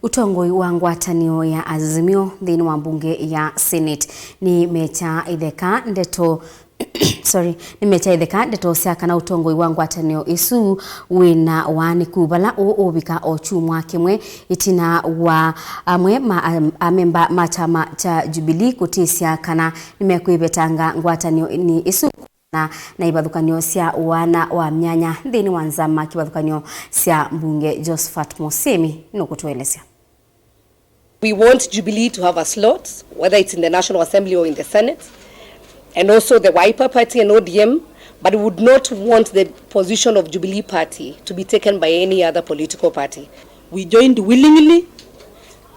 Utongoi wa ngwatanioni ya Azimio thini wa mbunge ya Senate ni mecha itheka ndeto ndeto cia kana utongoi wa ngwatanio isu wina uaaniko bala ubika ochumwa kimwe itina wa amwe amemba machama cha Jubilee kutisia kana nimekwibetanga ngwatanioni isu na ibadhukanio cia wana wa myanya thini wa nzama kibadhukanio cia mbunge Josephat Musemi nokutuelezea. We want Jubilee to have a slot, whether it's in the National Assembly or in the Senate, and also the Wiper Party and ODM, but we would not want the position of Jubilee Party to be taken by any other political party. We joined willingly,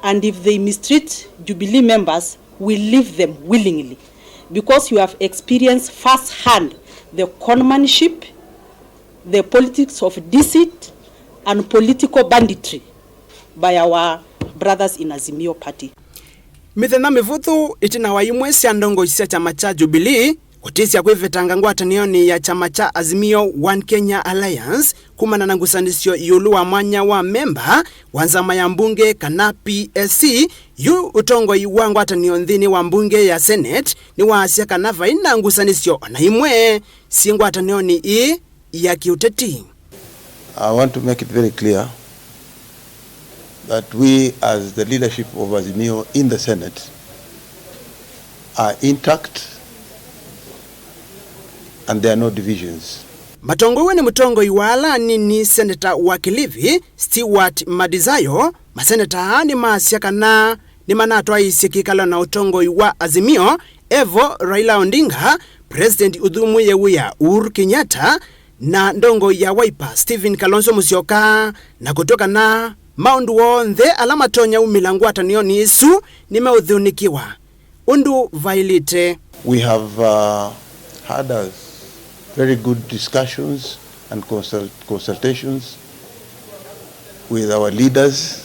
and if they mistreat Jubilee members, we leave them willingly, because you have experienced firsthand the conmanship, the politics of deceit, and political banditry by our brothers in Azimio party. Mithena mivuthu itina wa imwe cia ndongo cia chama cha Jubilee kutisia kwivitanga ngwatanioni ya chama cha Azimio One Kenya Alliance kumana na ngusanisio yulu wa mwanya wa memba wanzama ya mbunge kana PSC yu utongoi wa ngwatanioni nthini wa mbunge ya Senate ni waasia kana vaina ngusanisio na imwe si ngwatanioni ya kiuteti. I want to make it very clear that we as the leadership of Azimio in the Senate are intact and there are no divisions. Matongowe ni mutongoi wala ni Senator wa Kilifi Stewart Madizayo, maseneta ni maasiaka na ni manatwa isikikalo na utongoi wa Azimio Evo Raila Odinga, President Udhumu Yewuya Uhuru Kenyatta na ndongo ya Wiper Stephen Kalonzo Musyoka na kutoka na maundu wonthe alama tonya umila ngwatanioni isu nimeudhunikiwa undu vailite. We have had very good discussions and consultations with our leaders,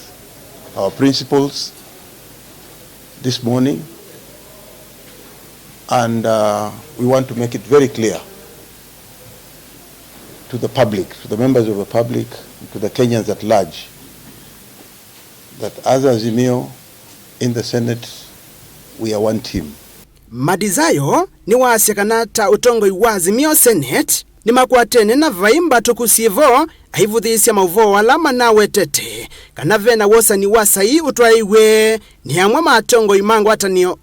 our principals this morning, and we want to make it very clear to the public, to the members of the public, to the Kenyans at large, that as Azimio in the Senate, we are one team. Madizayo ni waasikana ta utongoi wa Azimio Senate ni makwatene na vaimba tukusivo aivuthisya mauvo alama na wetete kana vena wosa ni wasai utwaiwe ni amwe matongoi mangwatanio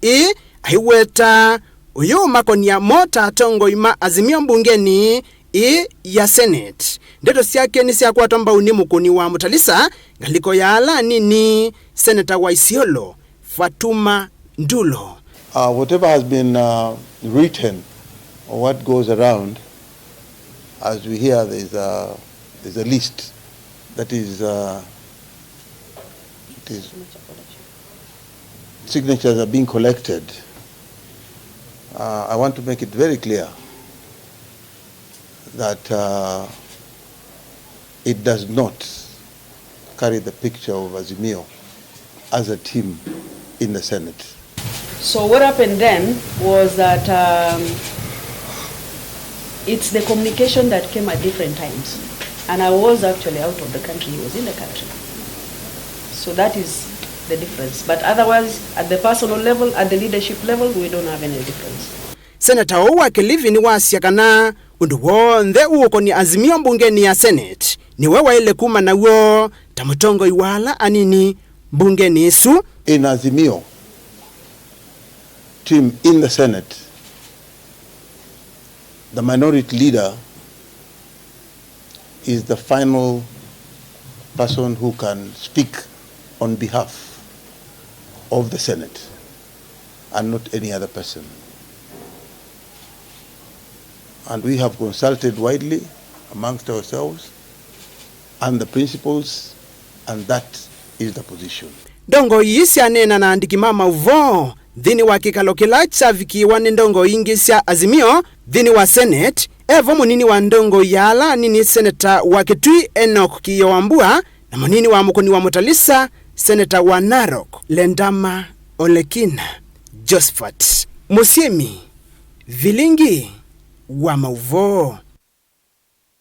aiweta uyu makonia mota atongoi ma Azimio mbungeni ya Senate. Ndeto siake ni siya kwa tomba unimukuni wa mutalisa ngaliko ya ala nini Senator wa Isiolo Fatuma Ndulo. Whatever has been written or what goes around, as we hear there's a list that is signatures are being collected. I want to make it very clear that it does not carry the picture of Azimio as a team in the Senate. So what happened then was that it's the communication that came at different times. And I was actually out of the country, he was in the country. So that is the difference. But otherwise, at the personal level, at the leadership level, we don't have any difference. Senator wa Kilifi ni wasiakana undu wonthe uko ni Azimio mbungeni ya Senate ni wewe ile kuma na wo tamutongo iwala anini mbungeni isu. In Azimio team in the Senate, the minority leader is the final person who can speak on behalf of the Senate and not any other person. And we have consulted widely amongst ourselves and the principals, and that is the position. Ndongo yisi anena na andiki mama uvo dhini wa kikalo kila chavikiwa ni ndongo ingi sia Azimio dhini wa Senate Evo munini wa ndongo yala nini Senator wa Kitui Enoch Kiyowambua na munini wa mukoni wa mutalisa Senator wa Narok Lendama Olekina Josephat Musemi Vilingi wa mauvo.